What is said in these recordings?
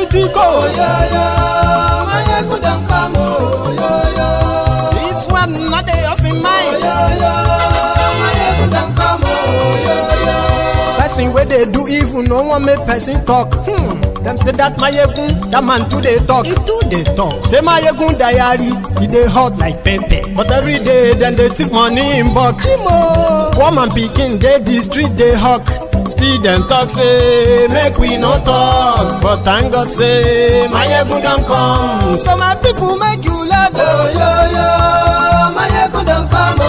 street go. Mayegun don come, This one not dey off in mind. Mayegun don come, Person where they do evil, no one make person talk. Them say that Mayegun, that man too they talk. He too they talk. Say Mayegun diary, he dey hot like pepper. But every day, then they take money in bulk. Poor man picking, they the street they hawk. Still them talk say, make we no talk. But thank God say, Mayegun don't come. So my people make you let go. Mayegun don come,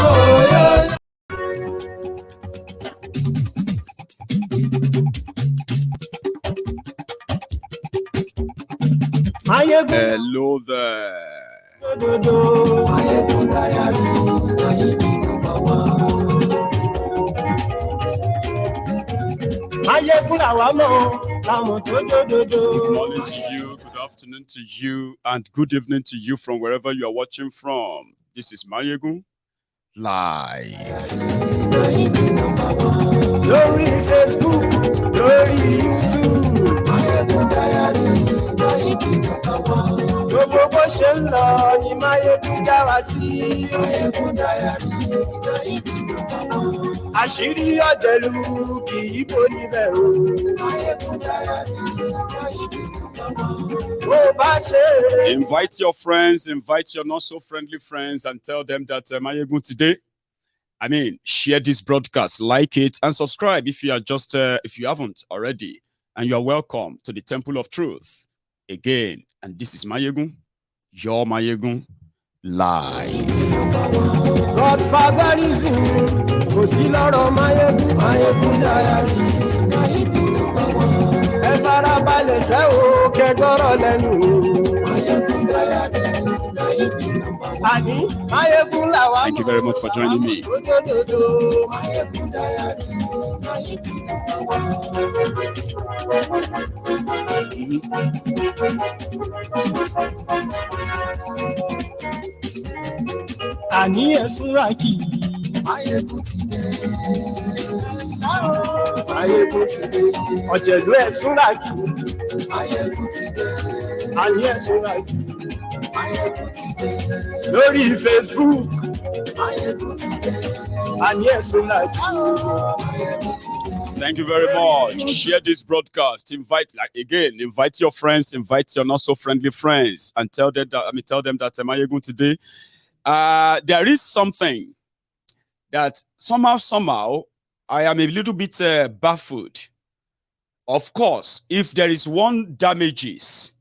Mayegun. Hello there. Mayegun diary, na he be number one. Mayegun làwa mọ̀, làwọn tó dòdòdò. Good morning to you, good afternoon to you, and good evening to you from wherever you are watching from. This is Mayegun Live. Na he be number one. Lórí Facebook, lórí YouTube. Mayegun diary, na he be number one. Gbogbo bó ṣe ń lọ ni Mayegun já wa sí. Mayegun diary, na he be number one. Àṣírí ọ̀jẹ̀lú kì í bò níbẹ̀ o. Mayegun diary, na he be number one. Bó bá ṣe rere. Invite your friends, invite your not so friendly friends, and tell them that Mayegun today. I mean, share this broadcast, like it, and subscribe if you are just if you haven't already. And you are welcome to the Temple of Truth again. And this is Mayegun, your Mayegun Live. Godfatherism kò sí lọ́rọ̀ Mayegun. Mayegun diary, na he be number one. Ẹ farabalẹ̀ sẹ́ o kẹgọ́rọ̀ lẹ́nu. Mayegun diary, na he be number one. Àní Mayegun làwa mọ̀. Thank you very much for joining me. Dòdòdò. Mayegun diary, na he be number one. Àní ẹ̀sùn ràkì. Mayegun ti dé. Mayegun ti dé. Ọ̀jẹ̀lú ẹ̀sùn ràkì. Mayegun ti dé. Àní ẹ̀sùn ràkì. Mayegun ti dé. Lórí Facebook. Mayegun ti dé. Àní ẹ̀sùn ràkì. Mayegun ti dé. Thank you very much. Share this broadcast. Invite your friends, invite your not so friendly friends, and tell them that Mayegun today. There is something that somehow I am a little bit baffled. Of course, if there is one damages,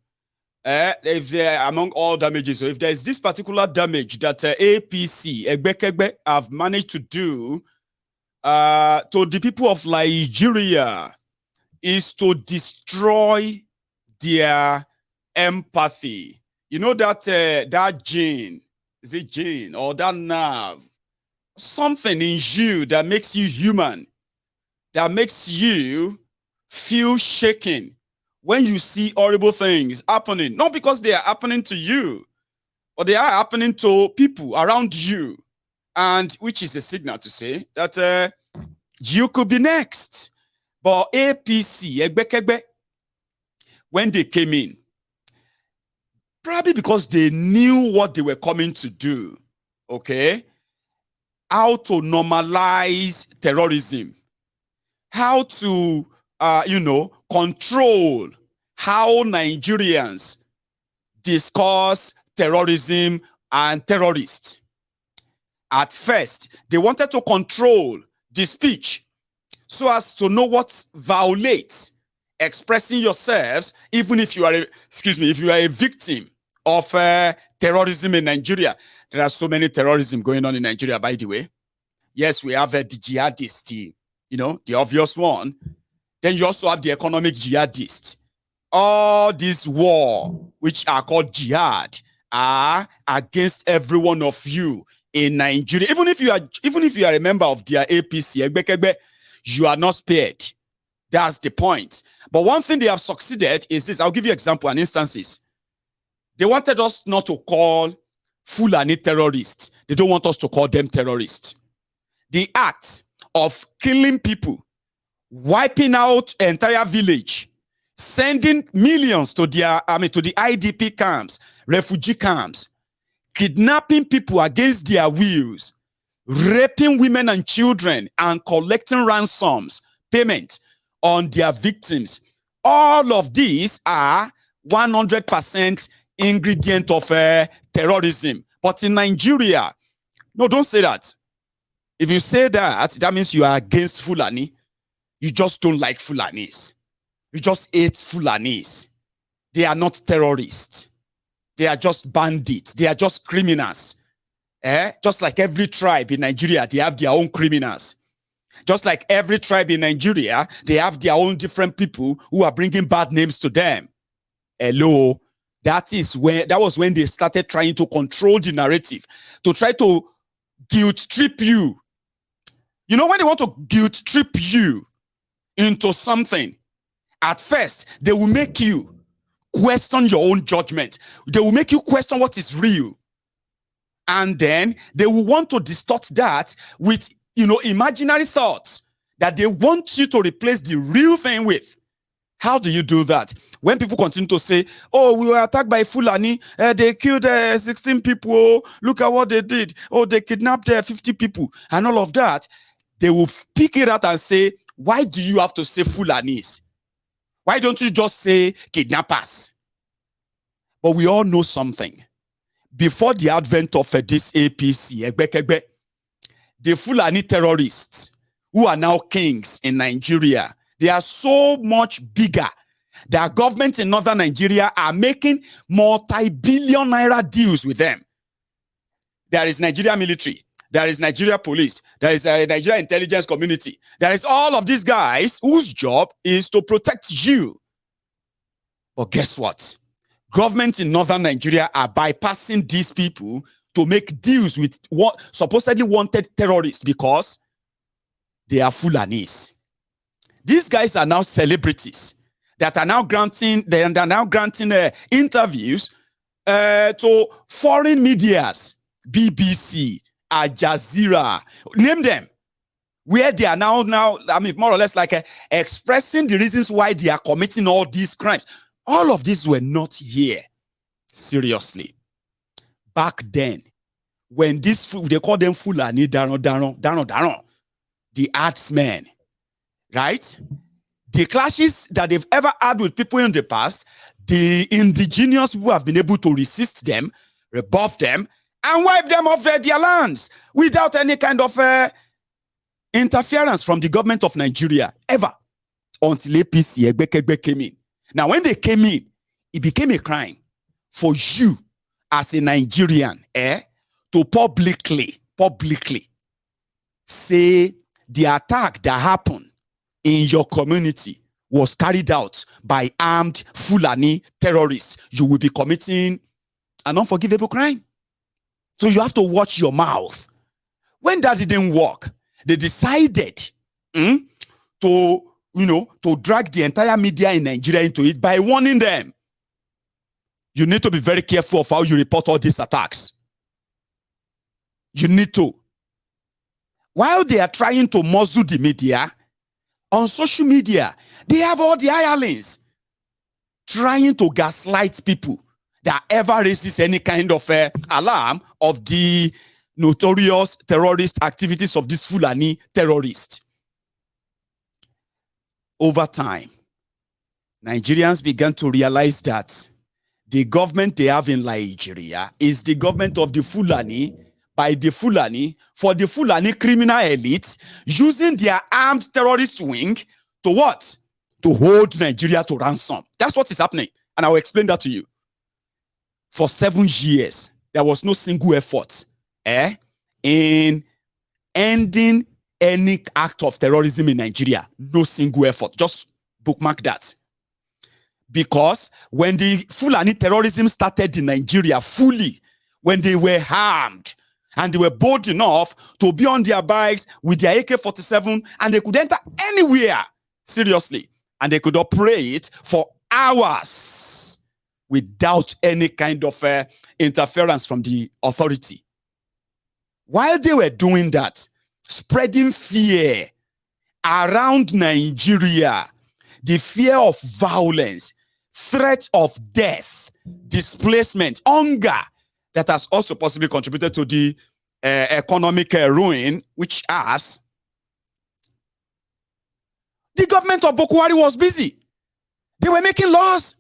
if there among all damages, so if there is this particular damage that APC Egbekegbe have managed to do to the people of Nigeria, is to destroy their empathy. You know that that gene, is it gene or that nerve? Something in you that makes you human, that makes you feel shaken when you see horrible things happening, not because they are happening to you, but they are happening to people around you, and which is a signal to say that you could be next. But APC, Egbekegbe, when they came in, probably because they knew what they were coming to do, okay? How to normalize terrorism, how to, control how Nigerians discuss terrorism and terrorists. At first, they wanted to control the speech so as to know what violates expressing yourselves, even if you are a victim of terrorism in Nigeria. There are so many terrorism going on in Nigeria, by the way. Yes, we have the jihadist, the obvious one. Then you also have the economic jihadist. All this war, which are called jihad, are against every one of you in Nigeria. Even if you are a member of their APC, Egbekegbe, you are not spared. That's the point. But one thing they have succeeded is this. I'll give you example and instances. They wanted us not to call Fulani terrorists. They don't want us to call them terrorists. The act of killing people, wiping out an entire village, sending millions to their, to the IDP camps, refugee camps, kidnapping people against their wills, raping women and children, and collecting ransoms, payment on their victims. All of these are 100% ingredient of terrorism. But in Nigeria, no, don't say that. If you say that, that means you are against Fulani. You just don't like Fulanis. You just hate Fulanis. They are not terrorists. They are just bandits. They are just criminals. Just like every tribe in Nigeria, they have their own criminals. Just like every tribe in Nigeria, they have their own different people who are bringing bad names to them. Hello. That was when they started trying to control the narrative, to try to guilt trip you. You know, when they want to guilt trip you into something, at first, they will make you question your own judgment. They will make you question what is real. And then they will want to distort that with, imaginary thoughts that they want you to replace the real thing with. How do you do that? When people continue to say, oh, we were attacked by Fulani, they killed 16 people, oh, look at what they did, oh, they kidnapped 50 people, and all of that, they will pick it out and say, why do you have to say Fulanis? Why don't you just say kidnappers? But we all know something. Before the advent of this APC, the Fulani terrorists, who are now kings in Nigeria, they are so much bigger that governments in northern Nigeria are making multi-billion naira deals with them. There is Nigeria military, there is Nigeria police, there is a Nigeria intelligence community. There is all of these guys whose job is to protect you. But guess what? Governments in northern Nigeria are bypassing these people to make deals with what supposedly wanted terrorists because they are Fulanis. These guys are now celebrities that are now granting interviews to foreign medias, BBC, Al Jazeera, name them, where they are now more or less like expressing the reasons why they are committing all these crimes. All of these were not here. Seriously. Back then, when they call them Fulani, Daron, the herdsmen, right? The clashes that they've ever had with people in the past, the indigenous people have been able to resist them, rebuff them, and wipe them off their lands without any kind of interference from the government of Nigeria, ever, until APC Egbekegbe came in. Now, when they came in, it became a crime for you as a Nigerian to publicly say the attack that happened in your community was carried out by armed Fulani terrorists. You will be committing an unforgivable crime. So you have to watch your mouth. When that didn't work, they decided to drag the entire media in Nigeria into it by warning them. You need to be very careful of how you report all these attacks. You need to. While they are trying to muzzle the media, on social media, they have all the hirelings trying to gaslight people that ever raises any kind of alarm of the notorious terrorist activities of this Fulani terrorist. Over time, Nigerians began to realize that the government they have in Nigeria is the government of the Fulani, by the Fulani, for the Fulani criminal elites, using their armed terrorist wing to what? To hold Nigeria to ransom. That's what is happening. And I will explain that to you. For 7 years, there was no single effort in ending any act of terrorism in Nigeria. No single effort. Just bookmark that. Because when the Fulani terrorism started in Nigeria fully, when they were armed and they were bold enough to be on their bikes with their AK-47 and they could enter anywhere, seriously, and they could operate for hours without any kind of interference from the authority. While they were doing that, spreading fear around Nigeria, the fear of violence, threat of death, displacement, hunger that has also possibly contributed to the economic ruin, which has the government of Boko Haram was busy. They were making laws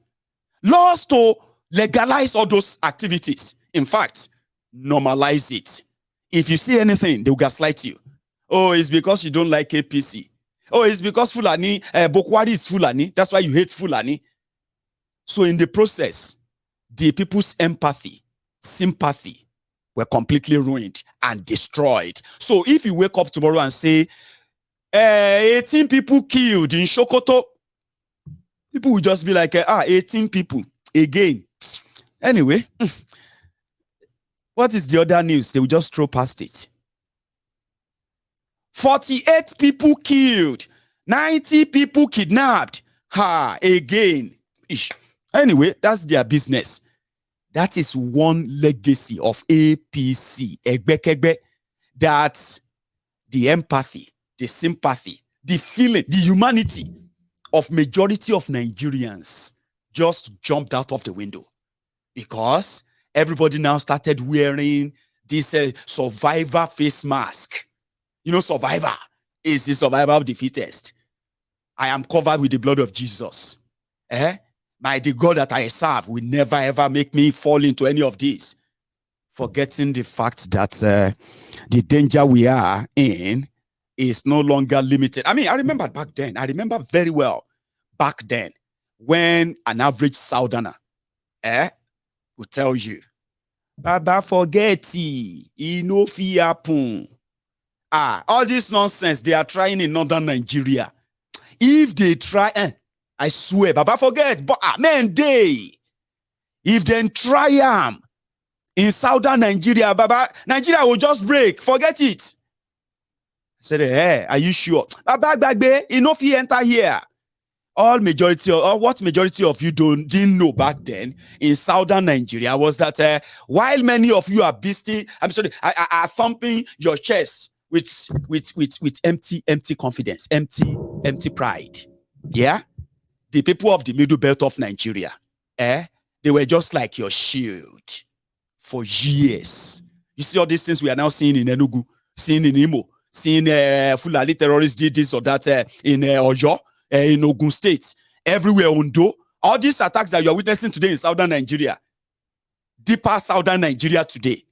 to legalize all those activities. In fact, normalize it. If you see anything, they will gaslight you. Oh, it's because you don't like APC. Oh, it's because Fulani, Boko Haram is Fulani. That's why you hate Fulani. So in the process, the people's empathy, sympathy were completely ruined and destroyed. So if you wake up tomorrow and say, 18 people killed in Sokoto, people will just be like, 18 people again. Anyway, what is the other news? They will just throw past it. 48 people killed, 90 people kidnapped. Again. Anyway, that's their business. That is one legacy of APC. That the empathy, the sympathy, the feeling, the humanity of majority of Nigerians just jumped out of the window because everybody now started wearing this survivor face mask. You know, survivor is the survivor of the fittest. I am covered with the blood of Jesus. The God that I serve will never ever make me fall into any of this. Forgetting the fact that the danger we are in is no longer limited. I mean, I remember back then. I remember very well back then when an average Southerner would tell you, Baba, forget it no fit happen. All this nonsense they are trying in northern Nigeria. If they try, I swear, Baba, forget. But man, if they try in southern Nigeria, Baba, Nigeria will just break. Forget it. I said, hey, are you sure? Baba, enough you enter here. What majority of you didn't know back then in southern Nigeria was that while many of you are are thumping your chest with empty confidence, empty pride. Yeah, the people of the middle belt of Nigeria, they were just like your shield for years. You see all these things we are now seeing in Enugu, seeing in Imo, seeing Fulani terrorists did this or that in Oyo, in Ogun State, everywhere Ondo. All these attacks that you are witnessing today in southern Nigeria, deeper southern Nigeria today,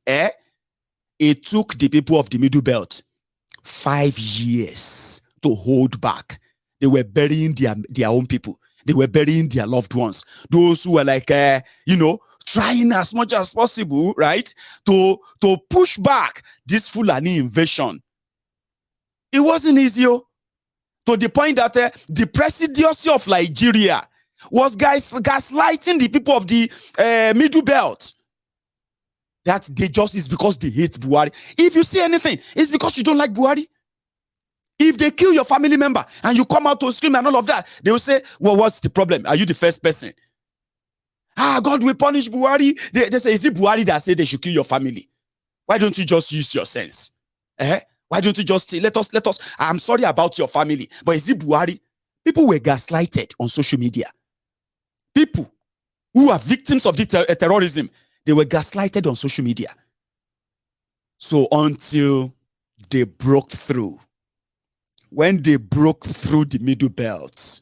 it took the people of the middle belt 5 years to hold back. They were burying their own people. They were burying their loved ones. Those who were like, trying as much as possible, right, to push back this Fulani invasion. It wasn't easy, to the point that the presidency of Nigeria was gaslighting the people of the middle belt. That is because they hate Buhari. If you see anything, it's because you don't like Buhari. If they kill your family member and you come out to scream and all of that, they will say, well, what's the problem? Are you the first person? God will punish Buhari. They say, is it Buhari that said they should kill your family? Why don't you just use your sense? Why don't you just say, let us, I'm sorry about your family, but is it Buhari? People were gaslighted on social media. People who are victims of the terrorism, they were gaslighted on social media. So until they broke through, when they broke through the middle belt,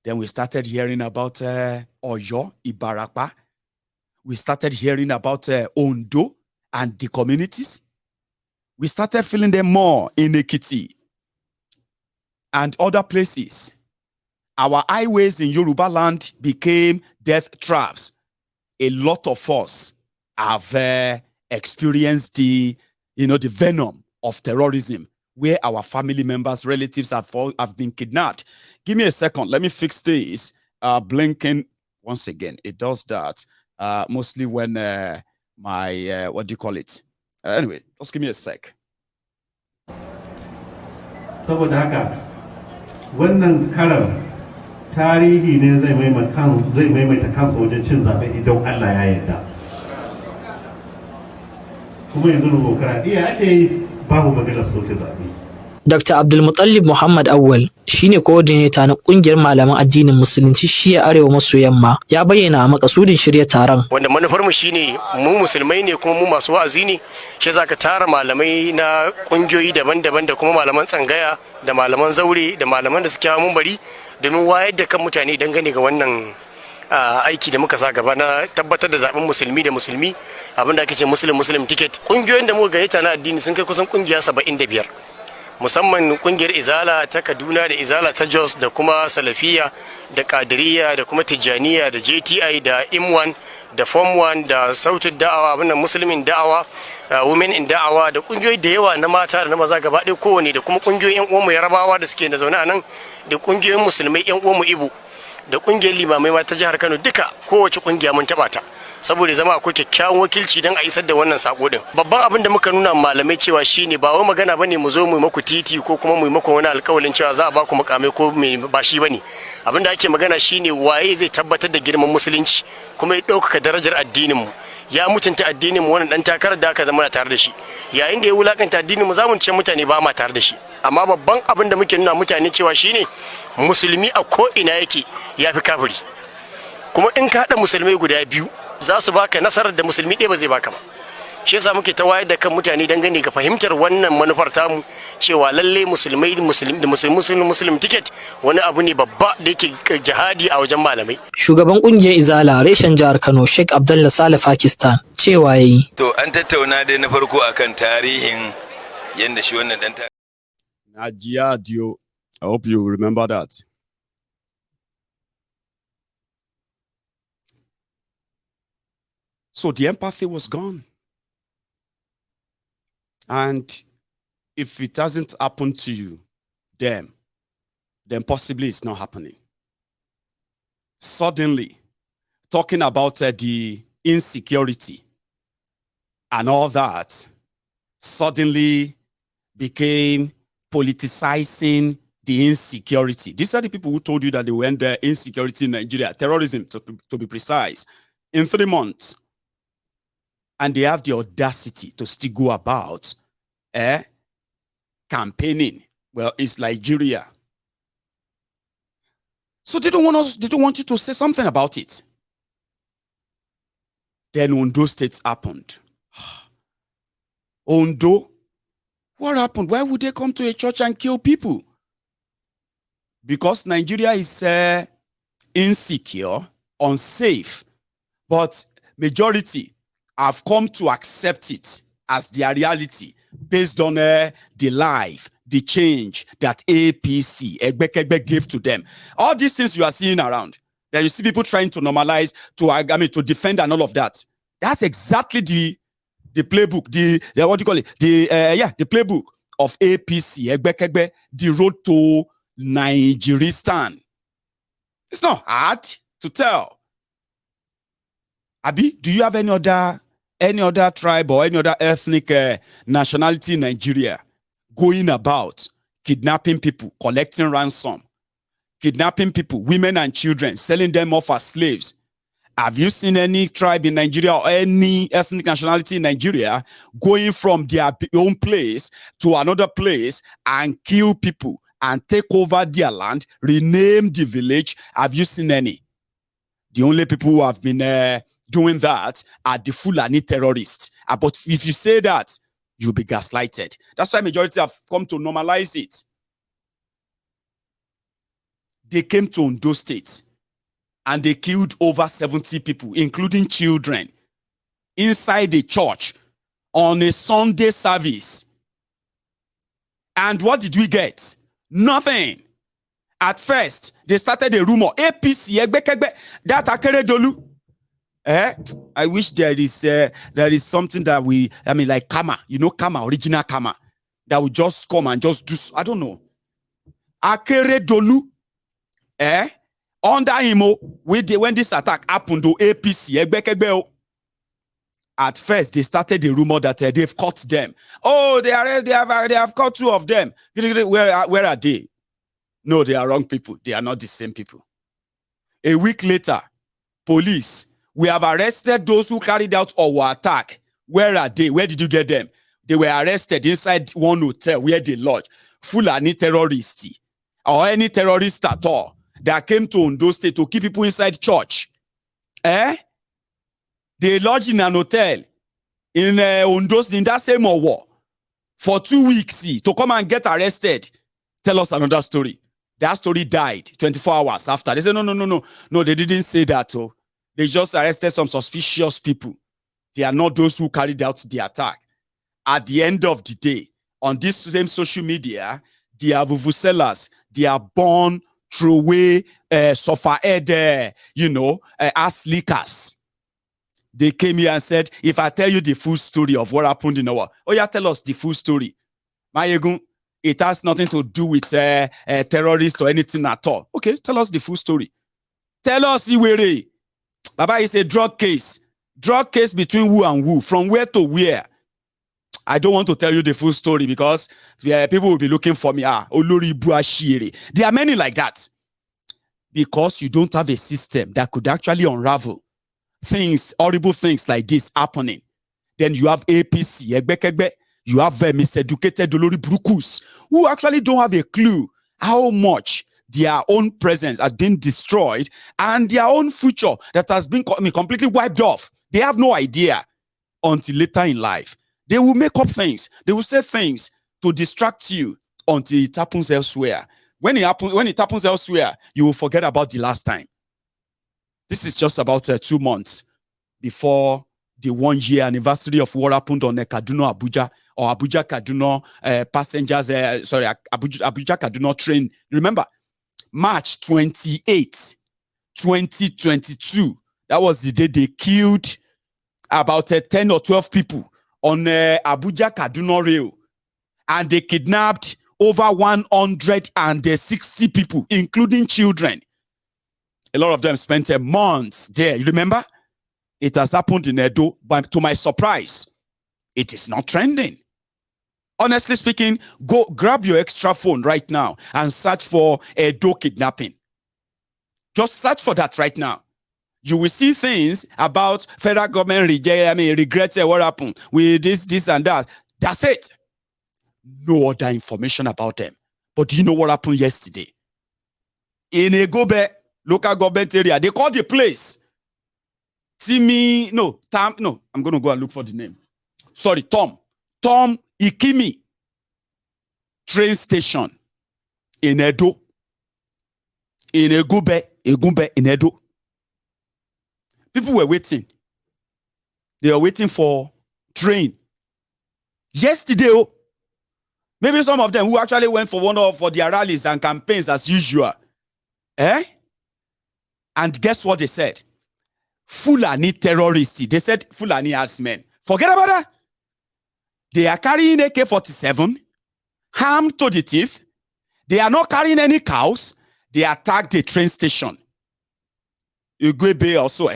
then we started hearing about Oyo, Ibarapa. We started hearing about Ondo and the communities. We started feeling them more in Ekiti and other places. Our highways in Yoruba land became death traps. A lot of us have experienced the venom of terrorism, where our family members, relatives have been kidnapped. Give me a second. Let me fix this. Blinking once again. It does that mostly when my what do you call it? Anyway, just give me a sec. Saboda haka wannan karam tarihi ne zai maimaita kansa wajen cin zaɓe idan Allah ya yarda. Kuma yanzu dimokuraɗiyya ake yi babu maganar soke zaɓe. Dr. Abdulmutallib Muhammad Awwal shine coordinator na kungiyar malaman addinin musulunci shiya arewa maso yamma ya bayyana a makasudin shirya taron. Wanda manufar mu shine mu musulmai ne kuma mu masu wa'azi ne, shi zaka tara malamai na kungiyoyi daban-daban da kuma malaman tsangaya da malaman zaure da malaman da suke mun bari domin wayar da kan mutane dangane ga wannan aiki da muka sa gaba na tabbatar da zaben musulmi da musulmi, abinda ake ce muslim ticket. Kungiyoyin da muka gayyata na addini sun kai kusan kungiya 75, musamman kungiyar izala ta Kaduna da izala ta Jos da kuma salafiya da kadiriya da kuma tijjaniya da JTI da M1 da Form 1 da sautin da'awa abinda musulmin da'awa, women in da'awa da kungiyoyi da yawa na mata da na maza gaba ɗaya kowane, da kuma kungiyoyin yan uwanmu Yarabawa da suke da zaune a nan, da kungiyoyin musulmai yan uwanmu Ibo da kungiyar limamai ma ta jihar Kano, duka kowace kungiya mun taba ta saboda zama akwai kyakkyawan wakilci don a isar da wannan sako din. Babban abin da muka nuna malamai cewa shine ba wai magana bane mu zo mu maku titi ko kuma mu maku wani alƙawarin cewa za a ba ku mukamai ko ba shi bane. Abin da ake magana shine waye zai tabbatar da girman musulunci kuma ya ɗaukaka darajar addinin mu, ya mutunta addinin mu, wannan dan takarar da aka zama tare da shi. Yayin da ya wulakanta addinin mu za mu ce mutane ba ma tare da shi. Amma babban abin da muke nuna mutane cewa shine musulmi a ko ina yake ya fi kafiri, kuma in ka haɗa musulmai guda biyu za su baka nasarar da musulmi ɗaya ba zai baka ba. Shi yasa muke ta wayar da kan mutane dangane ga fahimtar wannan manufar tamu cewa lalle muslim ticket wani abu ne babba da yake jihadi a wajen malamai. Shugaban kungiyar Izala reshen jihar Kano Sheikh Abdullah Saleh Pakistan cewa yayi. To an tattauna dai na farko akan tarihin yanda shi wannan dan Najiya Dio, I hope you remember that. So the empathy was gone. And if it hasn't happened to you, then possibly it's not happening. Suddenly, talking about the insecurity and all that suddenly became politicizing the insecurity. These are the people who told you that they went there, insecurity in Nigeria, terrorism to be precise, in 3 months. And they have the audacity to still go about campaigning. Well, it's Nigeria. So they don't want you to say something about it. Then Ondo State happened. Ondo? What happened? Why would they come to a church and kill people? Because Nigeria is insecure, unsafe, but majority have come to accept it as their reality based on the life, the change that APC, Egbekegbe, gave to them. All these things you are seeing around, that you see people trying to normalize, to defend and all of that. That's exactly the playbook, the what do you call it? The playbook of APC, Egbekegbe, the road to Nigeristan. It's not hard to tell. Abi, do you have any other tribe or any other ethnic nationality in Nigeria going about kidnapping people, collecting ransom, kidnapping people, women and children, selling them off as slaves? Have you seen any tribe in Nigeria or any ethnic nationality in Nigeria going from their own place to another place and kill people and take over their land, rename the village? Have you seen any? The only people who have been doing that are the Fulani terrorists. But if you say that, you'll be gaslighted. That's why majority have come to normalize it. They came to Ondo State and they killed over 70 people, including children, inside the church on a Sunday service. And what did we get? Nothing. At first, they started a rumor. APC, that Akeredolu. I wish there is something that like Kama, Kama, original Kama, that would just come and just do, I don't know. Akeredolu, under him, when this attack happened to APC, at first they started the rumor that they've caught them. Oh, they have caught 2 of them. Where are they? No, they are wrong people. They are not the same people. A week later, police, we have arrested those who carried out our attack. Where are they? Where did you get them? They were arrested inside one hotel where they lodged. Fulani terrorist or any terrorist at all that came to Ondo State to keep people inside church, they lodged in an hotel in Ondo State in that same war for 2 weeks to come and get arrested. Tell us another story. That story died 24 hours after. They said, no, they didn't say that. Oh. They just arrested some suspicious people. They are not those who carried out the attack. At the end of the day, on this same social media, they are vuvuzelas. They are born through way, suffer ass leakers. They came here and said, if I tell you the full story of what happened in our, tell us the full story. Mayegun, it has nothing to do with terrorists or anything at all. Okay, tell us the full story. Tell us, Iwere. Baba is a drug case. Drug case between who and who, from where to where. I don't want to tell you the full story because people will be looking for me. Olori Buashiri. There are many like that. Because you don't have a system that could actually unravel things, horrible things like this happening. Then you have APC, Egbekegbe. You have miseducated Olori Brukus who actually don't have a clue how much their own presence has been destroyed and their own future that has been completely wiped off. They have no idea until later in life. They will make up things. They will say things to distract you until it happens elsewhere. When it happens elsewhere, you will forget about the last time. This is just about 2 months before the 1-year anniversary of what happened on Kaduna Abuja or Abuja Kaduna passengers, Abuja Kaduna train. Remember, March 28, 2022. That was the day they killed about 10 or 12 people on Abuja Kaduna rail. And they kidnapped over 160 people, including children. A lot of them spent months there. You remember? It has happened in Edo, but to my surprise, it is not trending. Honestly speaking, go grab your extra phone right now and search for Edo kidnapping. Just search for that right now. You will see things about federal government regrets what happened with this and that. That's it. No other information about them. But do you know what happened yesterday? In Igueben local government area, they called the place I'm going to go and look for the name. Sorry, Tom Ikimi train station in Edo. In Igueben in Edo. People were waiting. They were waiting for train. Yesterday, maybe some of them who actually went for their rallies and campaigns as usual. And guess what they said? Fulani terrorists. They said Fulani herdsmen. Forget about that. They are carrying AK-47, armed to the teeth. They are not carrying any cows. They attacked the train station. Igueben also.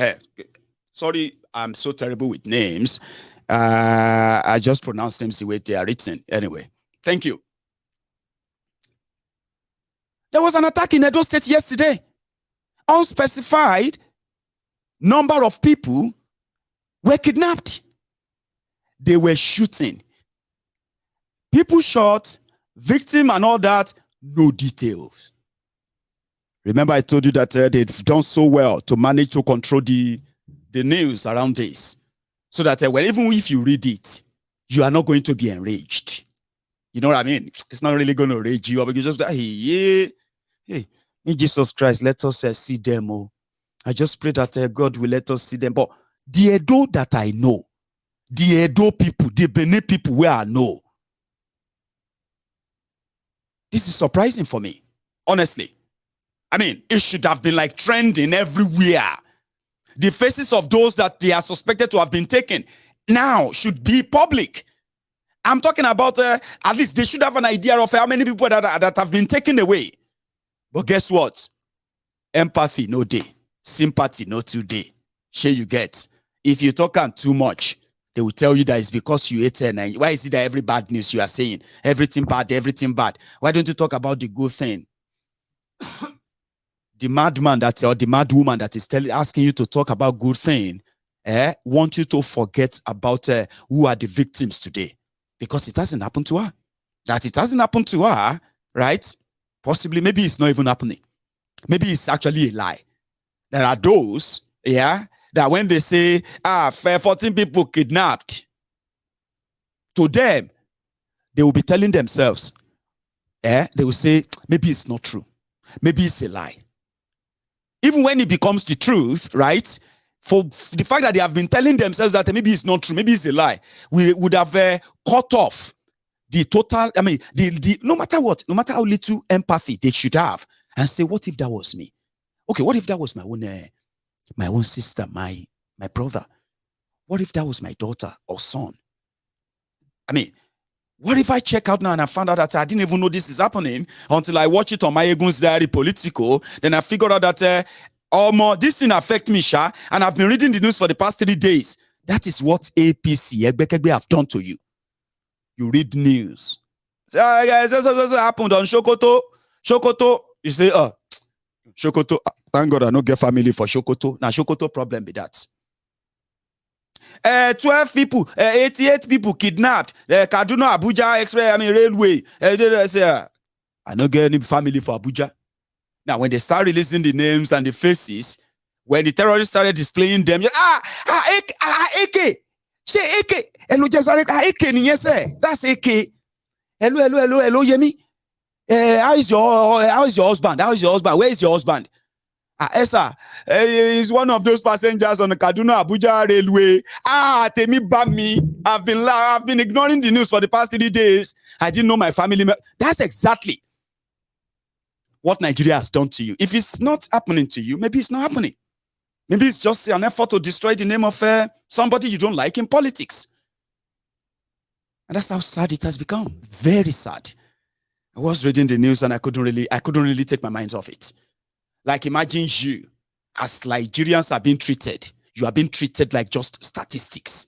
Sorry, I'm so terrible with names. I just pronounce names the way they are written. Anyway, thank you. There was an attack in Edo State yesterday. Unspecified number of people were kidnapped. They were shooting. People shot, victim and all that, no details. Remember I told you that they've done so well to manage to control the news around this. So that even if you read it, you are not going to be enraged. You know what I mean? It's not really going to enrage you. But you just, hey, in Jesus Christ, let us see them. Oh. I just pray that God will let us see them. But the Edo that I know, the Edo people, the Benin people where I know, this is surprising for me, honestly. I mean, it should have been like trending everywhere. The faces of those that they are suspected to have been taken now should be public. I'm talking about, at least they should have an idea of how many people that have been taken away. But guess what? Empathy, no day. Sympathy, no today. Share you get. If you talk on too much, they will tell you that it's because you ate and why is it that every bad news you are saying? Everything bad, everything bad. Why don't you talk about the good thing? The madman or the mad woman that is asking you to talk about good thing, want you to forget about who are the victims today. Because it hasn't happened to her. that it hasn't happened to her, right? Possibly, maybe it's not even happening. Maybe it's actually a lie. There are those, yeah, that when they say, 14 people kidnapped, to them, they will be telling themselves, they will say, maybe it's not true. Maybe it's a lie. Even when it becomes the truth, right? For the fact that they have been telling themselves that maybe it's not true, maybe it's a lie, we would have cut off the total, no matter what, no matter how little empathy they should have, and say, what if that was me? Okay, what if that was my own sister, my brother? What if that was my daughter or son? What if I check out now and I found out that I didn't even know this is happening until I watch it on Mayegun's Diary Politico? Then I figured out that this thing affect me, Sha, and I've been reading the news for the past 3 days. That is what APC, Egbekegbe, have done to you. You read news. Say, guys, this happened on Sokoto. You say, Sokoto, thank God I don't get family for Sokoto. Now, Sokoto problem be that. 12 people, 88 people kidnapped. Kaduna, Abuja, railway. I don't get any family for Abuja. Now, when they start releasing the names and the faces, when the terrorists started displaying them, AK. Say AK. Hello, AK. That's AK. Hello, Yemi. How is your husband? Where is your husband? Esa, he's one of those passengers on the Kaduna Abuja railway. Temi Bami. I've been ignoring the news for the past 3 days. I didn't know my family. That's exactly what Nigeria has done to you. If it's not happening to you, maybe it's not happening. Maybe it's just an effort to destroy the name of somebody you don't like in politics. And that's how sad it has become. Very sad. I was reading the news and I couldn't really take my mind off it. Like, imagine you, as Nigerians are being treated, you are being treated like just statistics.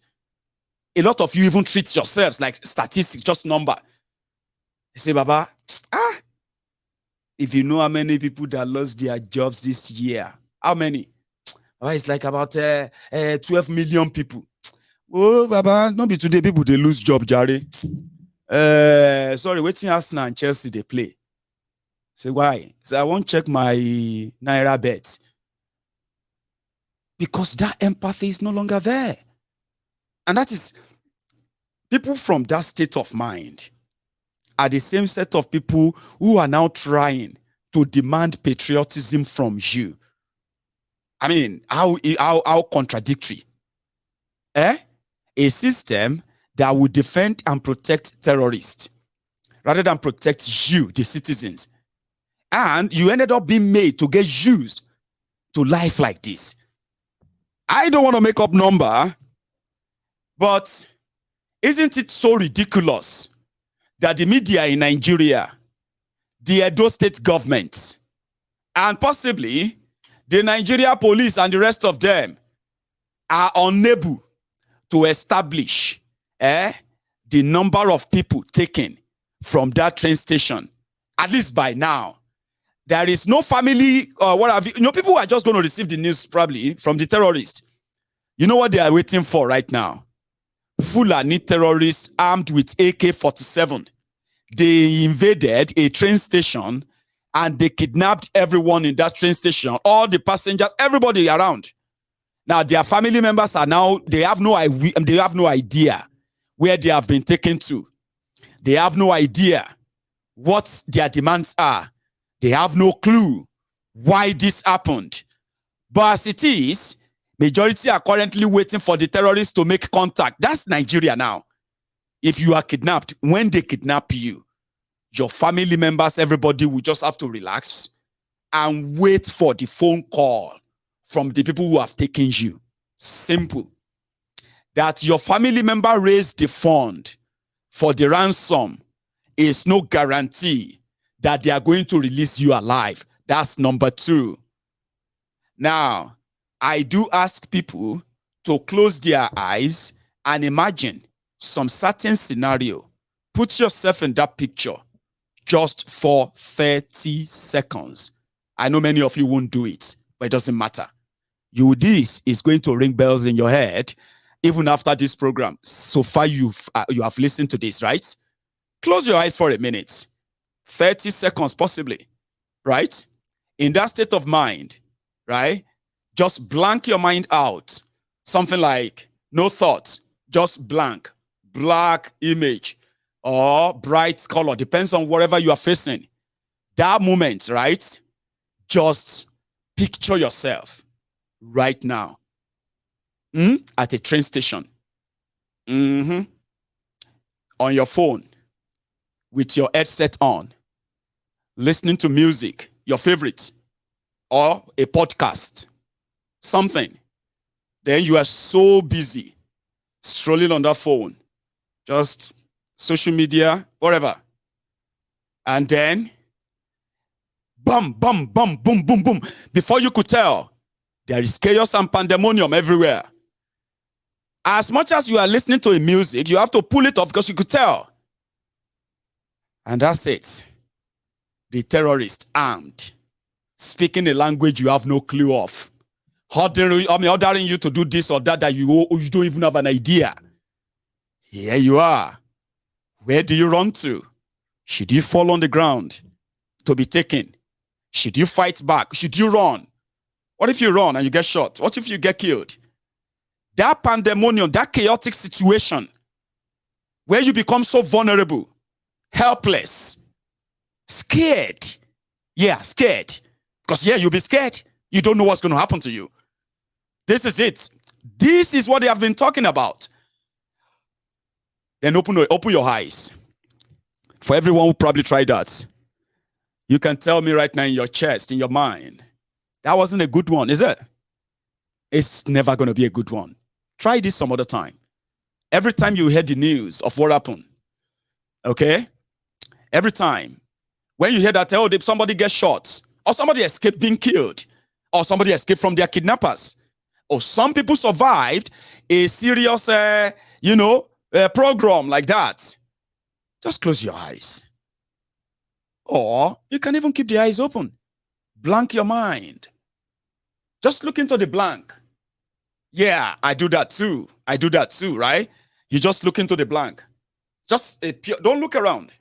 A lot of you even treat yourselves like statistics, just number. You say, Baba, if you know how many people that lost their jobs this year, how many? Baba, it's like about 12 million people. Oh, Baba, not be today people they lose job, Jare. Sorry, waiting Arsenal and Chelsea they play. Say, why? So I won't check my Naira bets. Because that empathy is no longer there. And that is, people from that state of mind are the same set of people who are now trying to demand patriotism from you. How contradictory. A system that would defend and protect terrorists rather than protect you, the citizens. And you ended up being made to get used to life like this. I don't want to make up number, but isn't it so ridiculous that the media in Nigeria, the Edo state government, and possibly the Nigeria police and the rest of them are unable to establish the number of people taken from that train station, at least by now? There is no family or what have you. People are just going to receive the news probably from the terrorists. You know what they are waiting for right now? Fulani terrorists armed with AK-47. They invaded a train station and they kidnapped everyone in that train station, all the passengers, everybody around. Now their family members are they have no idea where they have been taken to. They have no idea what their demands are. They have no clue why this happened. But as it is, majority are currently waiting for the terrorists to make contact. That's Nigeria now. If you are kidnapped, when they kidnap you, your family members, everybody will just have to relax and wait for the phone call from the people who have taken you. Simple. That your family member raised the fund for the ransom is no guarantee that they are going to release you alive. That's number 2. Now, I do ask people to close their eyes and imagine some certain scenario. Put yourself in that picture just for 30 seconds. I know many of you won't do it, but it doesn't matter. This is going to ring bells in your head even after this program. So far, you have listened to this, right? Close your eyes for a minute. 30 seconds possibly, right? In that state of mind, right? Just blank your mind out. Something like no thought, just blank, black image or bright color, depends on whatever you are facing. That moment, right? Just picture yourself right now at a train station, on your phone, with your headset on, listening to music, your favorite, or a podcast, something. Then you are so busy strolling on that phone, just social media, whatever. And then, bum, bum, bum, boom, boom, boom. Before you could tell, there is chaos and pandemonium everywhere. As much as you are listening to a music, you have to pull it off because you could tell. And that's it. The terrorist armed, speaking a language you have no clue of, ordering you to do this or that you don't even have an idea. Here you are. Where do you run to? Should you fall on the ground to be taken? Should you fight back? Should you run? What if you run and you get shot? What if you get killed? That pandemonium, that chaotic situation where you become so vulnerable, helpless, scared. Yeah, scared. Because you'll be scared. You don't know what's going to happen to you. This is it. This is what they have been talking about. Then open your eyes. For everyone who probably tried that, you can tell me right now in your chest, in your mind, that wasn't a good one, is it? It's never going to be a good one. Try this some other time. Every time you hear the news of what happened, okay? Every time. When you hear that, oh, somebody gets shot, or somebody escaped being killed, or somebody escaped from their kidnappers, or some people survived a serious, program like that. Just close your eyes. Or you can even keep the eyes open. Blank your mind. Just look into the blank. Yeah, I do that too. Right? You just look into the blank. Don't look around.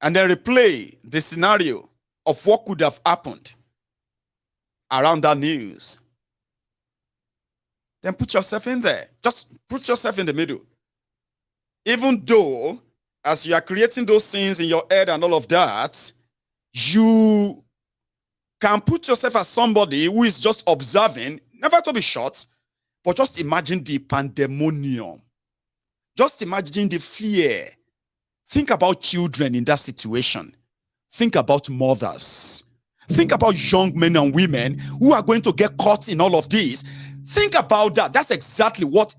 And then replay the scenario of what could have happened around that news. Then put yourself in there. Just put yourself in the middle. Even though, as you are creating those scenes in your head and all of that, you can put yourself as somebody who is just observing, never to be shot, but just imagine the pandemonium. Just imagine the fear. Think about children in that situation. Think about mothers. Think about young men and women who are going to get caught in all of this. Think about that. That's exactly what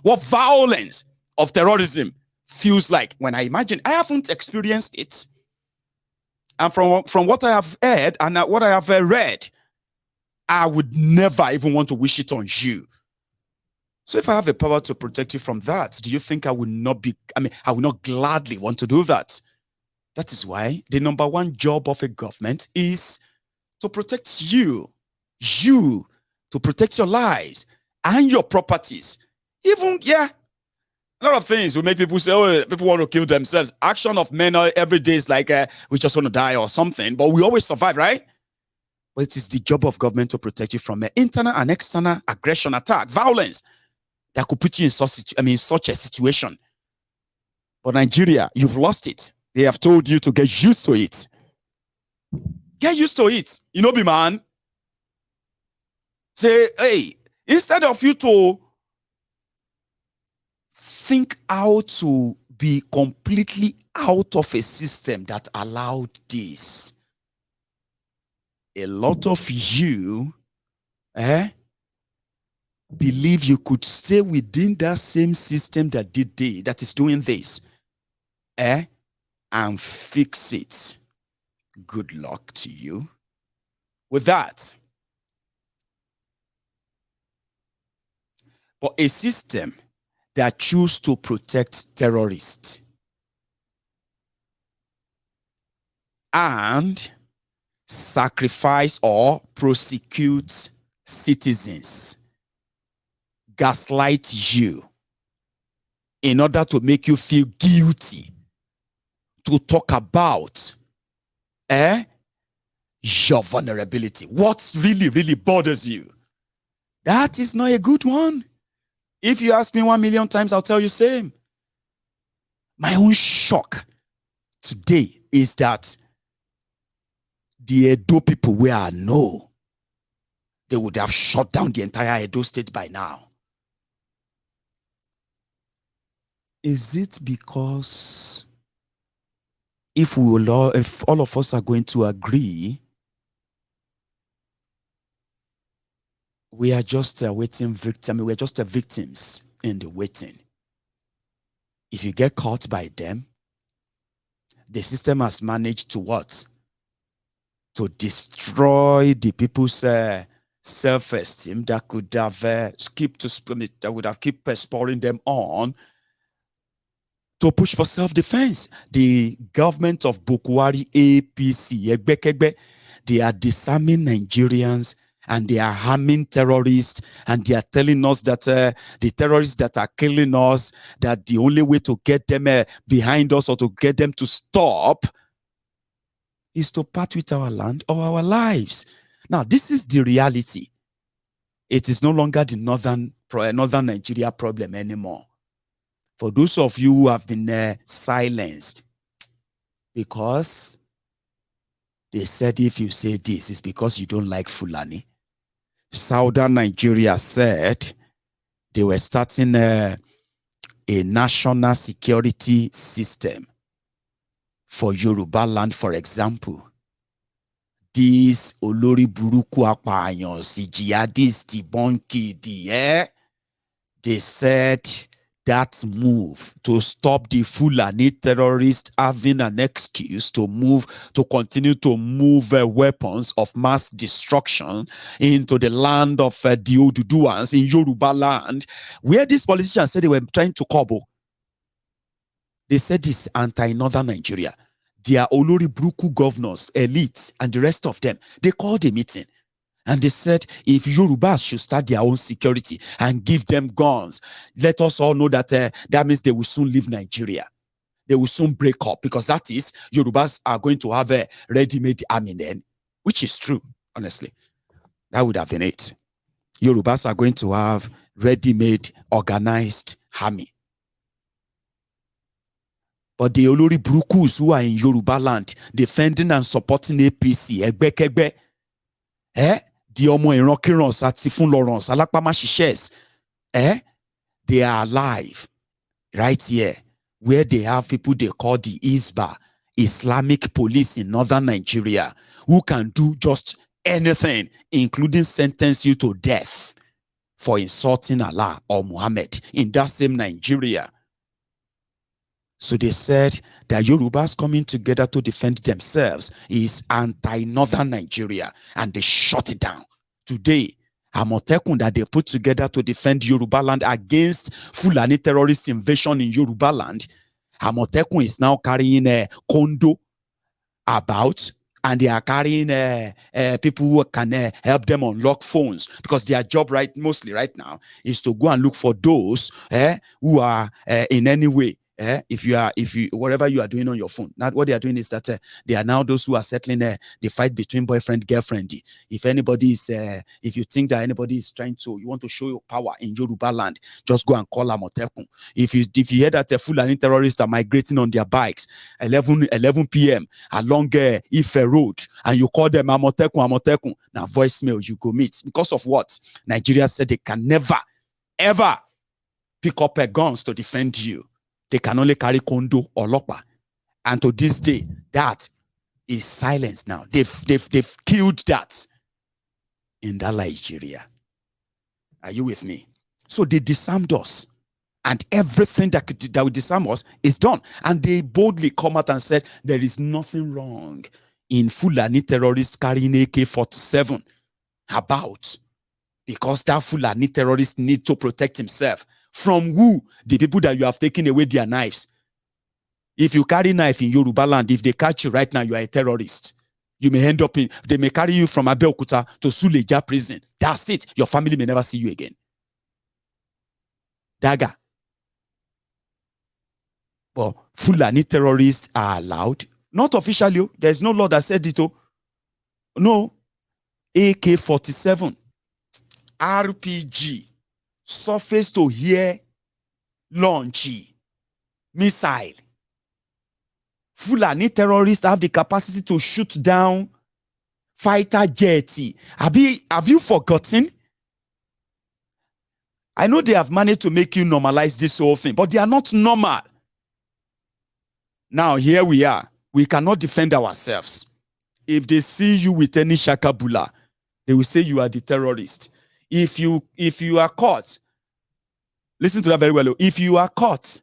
what violence of terrorism feels like. When I imagine, I haven't experienced it. And from what I have heard and what I have read, I would never even want to wish it on you. So if I have the power to protect you from that, do you think I would not gladly want to do that? That is why the number one job of a government is to protect you, to protect your lives and your properties. Even, a lot of things will make people say, oh, people want to kill themselves. Action of men every day is like, we just want to die or something, but we always survive, right? But it is the job of government to protect you from internal and external aggression, attack, violence that could put you in such a situation. But Nigeria, you've lost it. They have told you to get used to it. Get used to it. You know, man. Say, hey, instead of you to think how to be completely out of a system that allowed this, a lot of you believe you could stay within that same system that is doing this and fix it. Good luck to you with that. But a system that chooses to protect terrorists and sacrifice or prosecute citizens, gaslight you, in order to make you feel guilty to talk about your vulnerability. What really, really bothers you? That is not a good one. If you ask me 1 million times, I'll tell you same. My own shock today is that the Edo people where I know, they would have shut down the entire Edo state by now. Is it because if all of us are going to agree, we are just a waiting victim, we're just victims in the waiting. If you get caught by them, the system has managed to what? To destroy the people's self-esteem that could have that would have kept spurring them on to push for self-defense. The government of Bukwari APC, they are disarming Nigerians and they are harming terrorists, and they are telling us that the terrorists that are killing us, that the only way to get them behind us or to get them to stop is to part with our land or our lives. Now, this is the reality. It is no longer the northern Nigeria problem anymore. For those of you who have been silenced because they said if you say this, it's because you don't like Fulani. Southern Nigeria said they were starting a national security system for Yoruba land, for example. These Olori Buruku Apayons, jihadists, the Bonki, they said that move to stop the Fulani terrorists having an excuse to continue to move weapons of mass destruction into the land of the Oduduwans in Yoruba land, where these politicians said they were trying to cobble. They said this anti-northern Nigeria. Their Olori Bruku governors, elites, and the rest of them, they called a meeting. And they said, if Yorubas should start their own security and give them guns, let us all know that that means they will soon leave Nigeria. They will soon break up, because that is, Yorubas are going to have a ready-made army then, which is true, honestly. That would have been it. Yorubas are going to have ready-made, organized army. But the Olori Brukus who are in Yoruba land, defending and supporting APC, Egbekegbe, the Omo Irankiran Satifun Lawrence, Alakpama Shishes, they are alive right here, where they have people they call the ISBA, Islamic Police in northern Nigeria, who can do just anything, including sentence you to death for insulting Allah or Muhammad in that same Nigeria. So they said that Yorubas coming together to defend themselves is anti-northern Nigeria, and they shut it down. Today, Amotekun that they put together to defend Yoruba land against Fulani terrorist invasion in Yoruba land, Amotekun is now carrying a condo about, and they are carrying people who can help them unlock phones, because their job mostly right now is to go and look for those who are in any way. If you whatever you are doing on your phone, now what they are doing is that they are now those who are settling the fight between boyfriend girlfriend. If anybody is if you think that anybody is you want to show your power in Yoruba land, just go and call Amotekun. If you hear that Fulani terrorists are migrating on their bikes 11 p.m. along Ife Road, and you call them Amotekun, now voicemail you go meet. Because of what? Nigeria said they can never ever pick up guns to defend you. They can only carry kondo or lokpa. And to this day, that is silenced now. They've killed that in that Nigeria. Are you with me? So they disarmed us. And everything that would disarm us is done. And they boldly come out and said, there is nothing wrong in Fulani terrorists carrying AK-47 about. Because that Fulani terrorist need to protect himself. From who? The people that you have taken away their knives. If you carry knife in Yoruba land, if they catch you right now, you are a terrorist. You may end up they may carry you from Abeokuta to Suleja prison. That's it. Your family may never see you again. Daga. But Fulani terrorists are allowed. Not officially. There's no law that said it. No. AK-47, RPG, surface to air launch missile. Fulani terrorists have the capacity to shoot down fighter jets. Have you forgotten? I know they have managed to make you normalize this whole thing, but they are not normal. Now, here we are. We cannot defend ourselves. If they see you with any shakabula, they will say you are the terrorist. If you are caught, listen to that very well. If you are caught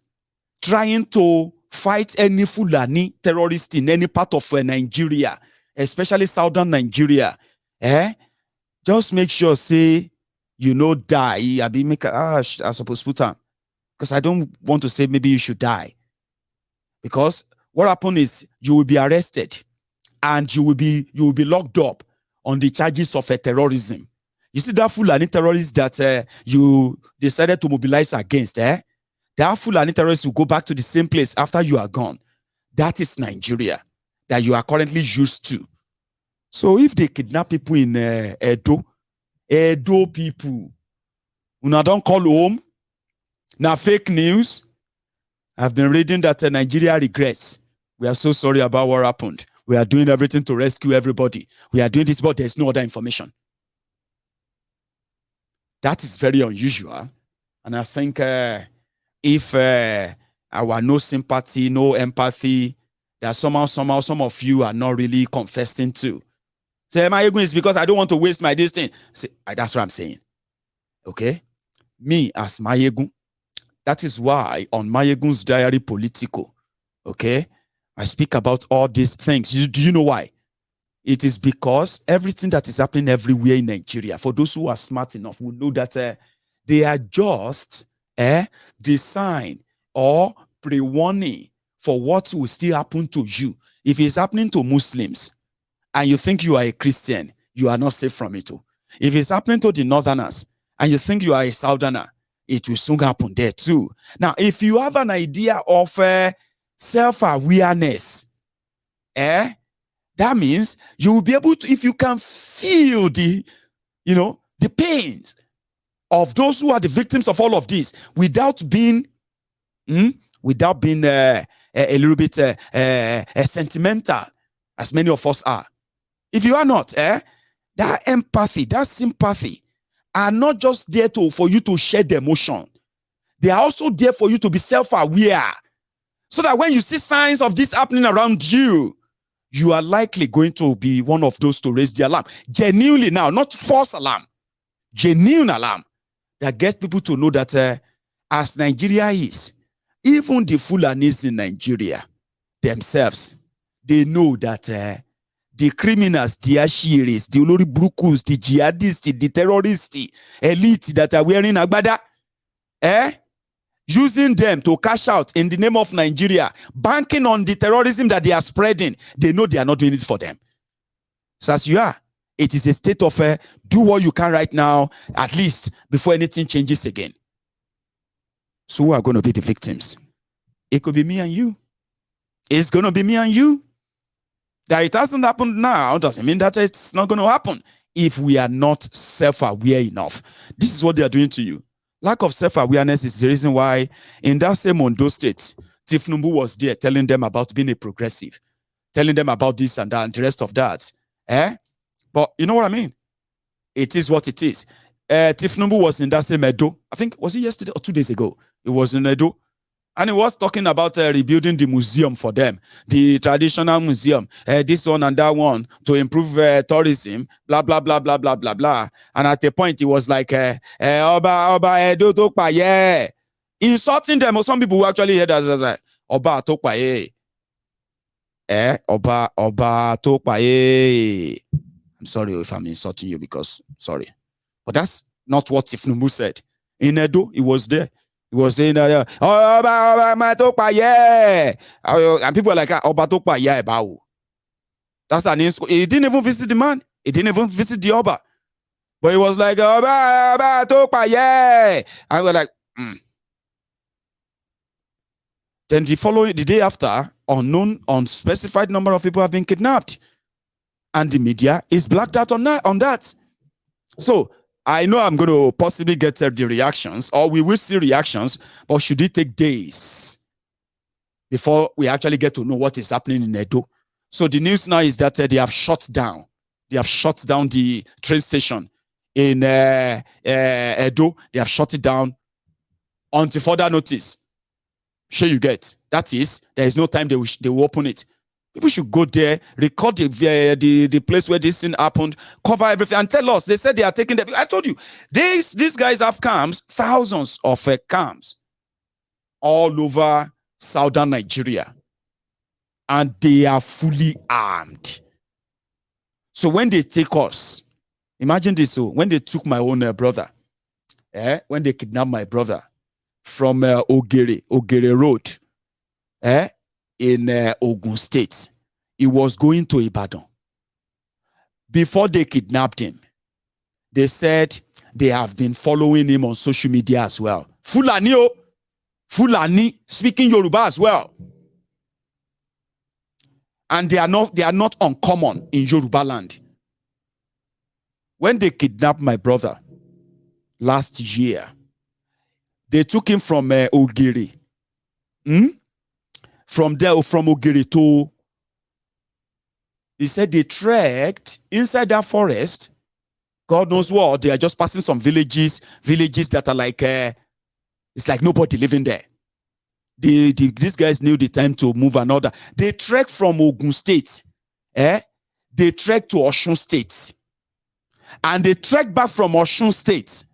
trying to fight any Fulani terrorist in any part of Nigeria, especially southern Nigeria, just make sure, say, you know, die. I be make I suppose put on, because I don't want to say maybe you should die. Because what happened is you will be arrested and you will be locked up on the charges of terrorism. You see that Fulani terrorists that you decided to mobilize against, that Fulani terrorists will go back to the same place after you are gone. That is Nigeria that you are currently used to. So if they kidnap people in Edo people, una don't call home, now fake news. I've been reading that Nigeria regrets. We are so sorry about what happened. We are doing everything to rescue everybody. We are doing this, but there's no other information. That is very unusual. And I think if our no sympathy, no empathy, that somehow some of you are not really confessing to. Say, Mayegun is because I don't want to waste my distance. See, that's what I'm saying. Okay? Me as Mayegun, that is why on Mayegun's Diary Politico, okay, I speak about all these things. Do you know why? It is because everything that is happening everywhere in Nigeria, for those who are smart enough, will know that they are just the sign or pre-warning for what will still happen to you. If it's happening to Muslims and you think you are a Christian, you are not safe from it. If it's happening to the Northerners and you think you are a Southerner, it will soon happen there too. Now, if you have an idea of self-awareness, that means you will be able to, if you can feel the pains of those who are the victims of all of this without being a little bit sentimental, as many of us are. If you are not, that empathy, that sympathy are not just there for you to share the emotion. They are also there for you to be self-aware, so that when you see signs of this happening around you, you are likely going to be one of those to raise the alarm. Genuinely now, not false alarm. Genuine alarm that gets people to know that as Nigeria is, even the Fulanis in Nigeria themselves, they know that the criminals, the Ashiris, the Olori Brukus, the jihadists, the terrorists, the elite that are wearing agbada, using them to cash out in the name of Nigeria, banking on the terrorism that they are spreading, they know they are not doing it for them. So as you are, it is a state of do what you can right now, at least before anything changes again. So who are going to be the victims? It could be me and you. It's going to be me and you. That it hasn't happened now doesn't mean that it's not going to happen if we are not self-aware enough. This is what they are doing to you. Lack of self-awareness is the reason why in that same Ondo state, Tinubu was there telling them about being a progressive, telling them about this and that and the rest of that. But you know what I mean? It is what it is. Tinubu was in that same Edo. I think, was it yesterday or 2 days ago? It was in Edo. And he was talking about rebuilding the museum for them, the traditional museum, this one and that one, to improve tourism, blah, blah, blah, blah, blah, blah, blah. And at a point, he was like, Oba Edo Tokpa, yeah. Insulting them, or some people who actually heard that, like, Oba Tokpa, yeah. Oba Tokpa, yeah. I'm sorry if I'm insulting you because, sorry. But that's not what Tinubu said. In Edo, he was there. He was saying that, yeah. And people are like, Oba yeah, about. That's an insult. He didn't even visit the man. He didn't even visit the Oba. But he was like, Oba yeah. And we're like, Then the day after, unspecified number of people have been kidnapped. And the media is blacked out on that. So I know I'm going to possibly get the reactions, or we will see reactions, but should it take days before we actually get to know what is happening in Edo? So the news now is that they have shut down the train station in Edo. They have shut it down until further notice. Sure, you get. That is, there is no time they will open it. People should go there, record the place where this thing happened, cover everything, and tell us. They said they are taking I told you, these guys have camps, thousands of camps all over southern Nigeria. And they are fully armed. So when they take us, imagine this, so when they took my own brother, when they kidnapped my brother from Ogere Road, in Ogun State, he was going to Ibadan. Before they kidnapped him, they said they have been following him on social media as well. Fulani speaking Yoruba as well. And they are not uncommon in Yoruba land. When they kidnapped my brother last year, they took him from Ogiri. From Ogiri to, he said they trekked inside that forest. God knows what. They are just passing some villages that are like, it's like nobody living there. These guys knew the time to move another. They trekked from Ogun State. They trekked to Osun State. And they trekked back from Osun State.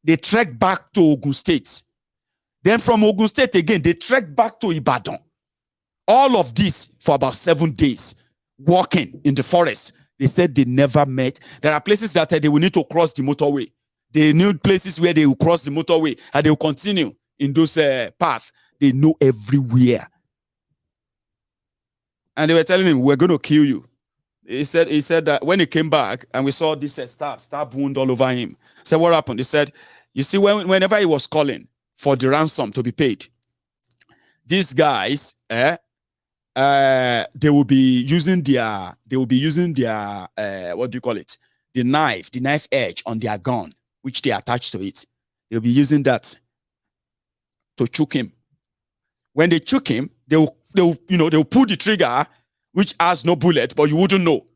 They trekked back to Ogun State. Then from Ogun State again, they trekked back to Ibadan. All of this for about 7 days, walking in the forest. They said they never met. There are places that they will need to cross the motorway. They knew places where they will cross the motorway and they will continue in those paths. They know everywhere. And they were telling him, we're going to kill you. He said that when he came back and we saw this stab wound all over him. So what happened? He said, you see, whenever he was calling for the ransom to be paid, these guys, they will be using their what do you call it? The knife edge on their gun, which they attach to it. They'll be using that to choke him. When they choke him, they'll pull the trigger, which has no bullet, but you wouldn't know.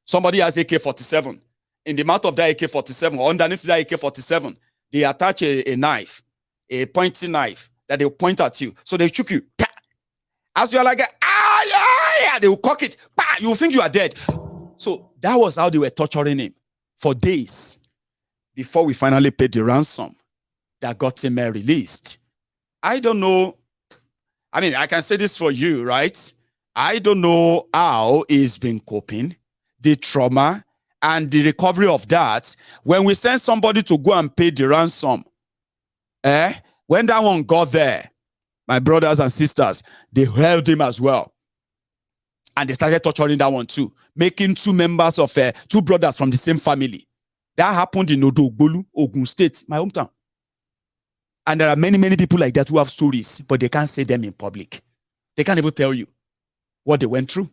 Somebody has AK-47. In the mouth of that AK-47, or underneath that AK-47, they attach a knife, a pointy knife that they'll point at you. So they choke you. As you are like, they will cock it. You will think you are dead. So that was how they were torturing him for days before we finally paid the ransom that got him released. I don't know. I mean, I can say this for you, right? I don't know how he's been coping, the trauma and the recovery of that. When we send somebody to go and pay the ransom, when that one got there, my brothers and sisters, they held him as well. And they started torturing that one too, making two brothers from the same family. That happened in Odogbolu, Ogun State, my hometown. And there are many, many people like that who have stories, but they can't say them in public. They can't even tell you what they went through.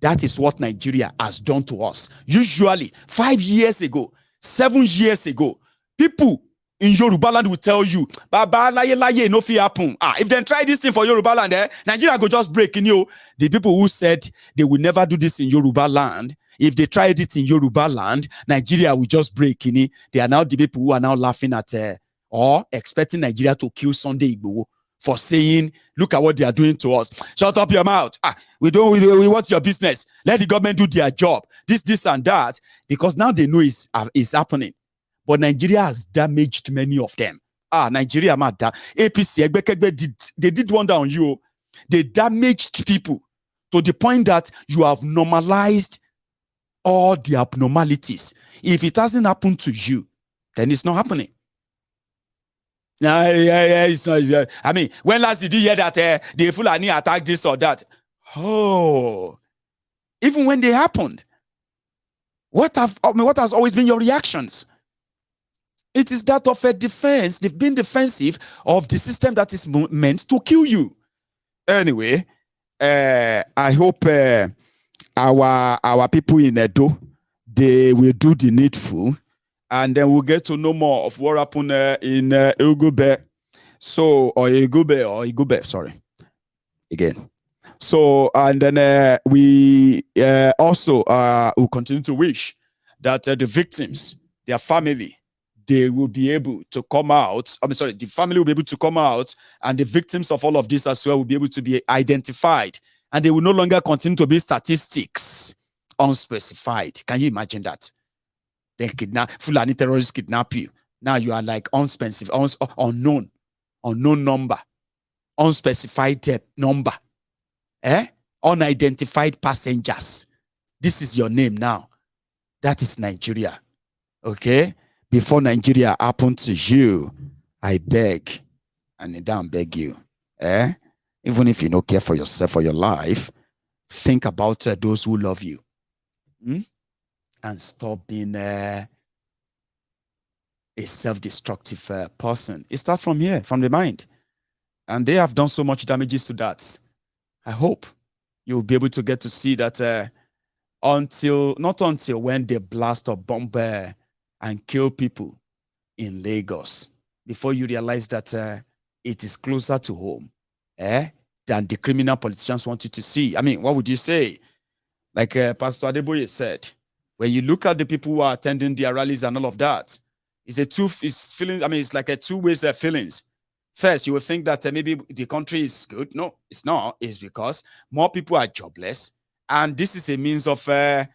That is what Nigeria has done to us. Usually, 5 years ago, 7 years ago, people in Yoruba land will tell you, Baba, laye, no fit happen. If they try this thing for Yoruba land, Nigeria go just break in you. The people who said they will never do this in Yoruba land, if they tried it in Yoruba land, Nigeria will just break in it. They are now the people who are now laughing at or expecting Nigeria to kill Sunday Igboho for saying, look at what they are doing to us. Shut up your mouth. We want your business. Let the government do their job. This and that. Because now they know it's happening. But Nigeria has damaged many of them. Nigeria, APC, they did wonder on you. They damaged people to the point that you have normalized all the abnormalities. If it hasn't happened to you, then it's not happening. It's not. I mean, when last did you hear that the Fulani attacked this or that? Even when they happened, what has always been your reactions? It is that of a defense. They've been defensive of the system that is meant to kill you. anyway, I hope our people in Edo, they will do the needful, and then we'll get to know more of what happened in Igueben. So, or Igueben, sorry. Again. So, and then we also will continue to wish that the victims, their family, they will be able to come out. The family will be able to come out, and the victims of all of this as well will be able to be identified, and they will no longer continue to be statistics, unspecified. Can you imagine that? They Fulani terrorists kidnap you. Now you are like unspecified, unknown number, unspecified number, unidentified passengers. This is your name now. That is Nigeria. Okay? Before Nigeria happened to you, I beg, and I don't beg you. Even if you don't care for yourself or your life, think about those who love you. And stop being a self-destructive person. It starts from here, from the mind. And they have done so much damages to that. I hope you'll be able to get to see that not until when they blast or bomb and kill people in Lagos, before you realize that it is closer to home than the criminal politicians want you to see. I mean, what would you say? Like Pastor Adeboye said, when you look at the people who are attending their rallies and all of that, it's like a two-way feelings. First, you will think that maybe the country is good. No, it's not. It's because more people are jobless, and this is a means of a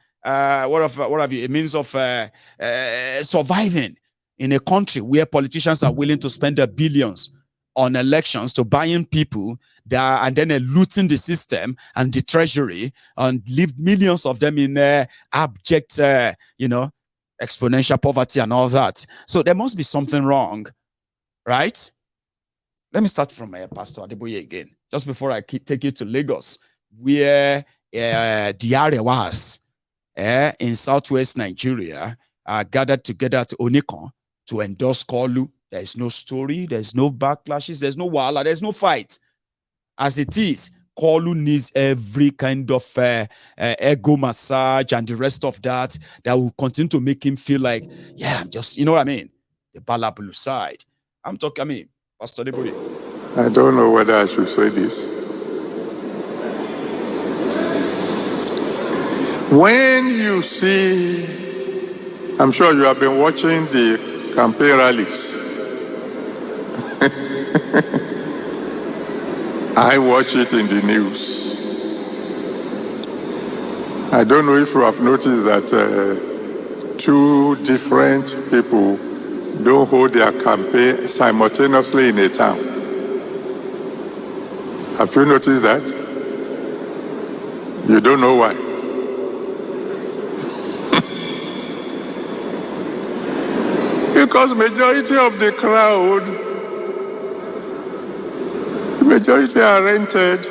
means of surviving in a country where politicians are willing to spend their billions on elections to buying people and then looting the system and the treasury and leave millions of them in abject, exponential poverty and all that. So there must be something wrong, right? Let me start from Pastor Adeboye again, just before I take you to Lagos, where the Arewas in southwest Nigeria gathered together at Onikon to endorse Kolu. There is no story, there's no backlashes, there's no wala, there's no fight. As it is, Kolu needs every kind of ego massage and the rest of that will continue to make him feel like, yeah, I'm just, you know what I mean? The Balabulu side. Pastor Deboye. I don't know whether I should say this. When you see, I'm sure you have been watching the campaign rallies. I watch it in the news. I don't know if you have noticed that two different people don't hold their campaign simultaneously in a town. Have you noticed that? You don't know why. Because majority of the crowd, the majority are rented.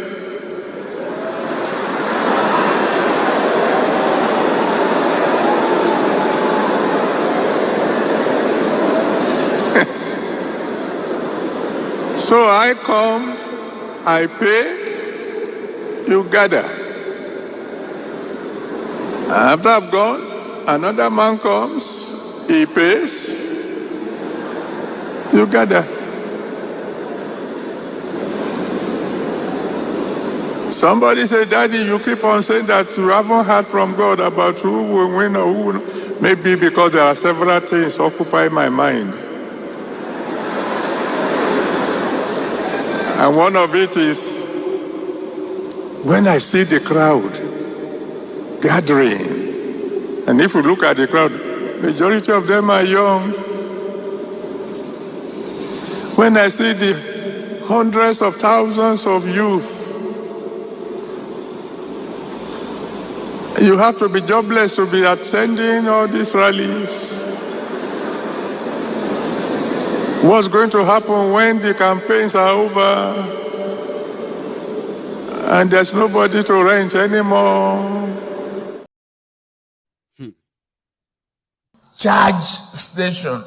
So I come, I pay, you gather. After I've gone, another man comes, he pays, you gather. Somebody said, Daddy, you keep on saying that you haven't heard from God about who will win or who will not. Maybe because there are several things occupying my mind. And one of it is, when I see the crowd gathering, and if you look at the crowd, majority of them are young. When I see the hundreds of thousands of youth, you have to be jobless to be attending all these rallies. What's going to happen when the campaigns are over and there's nobody to rent anymore? Charge station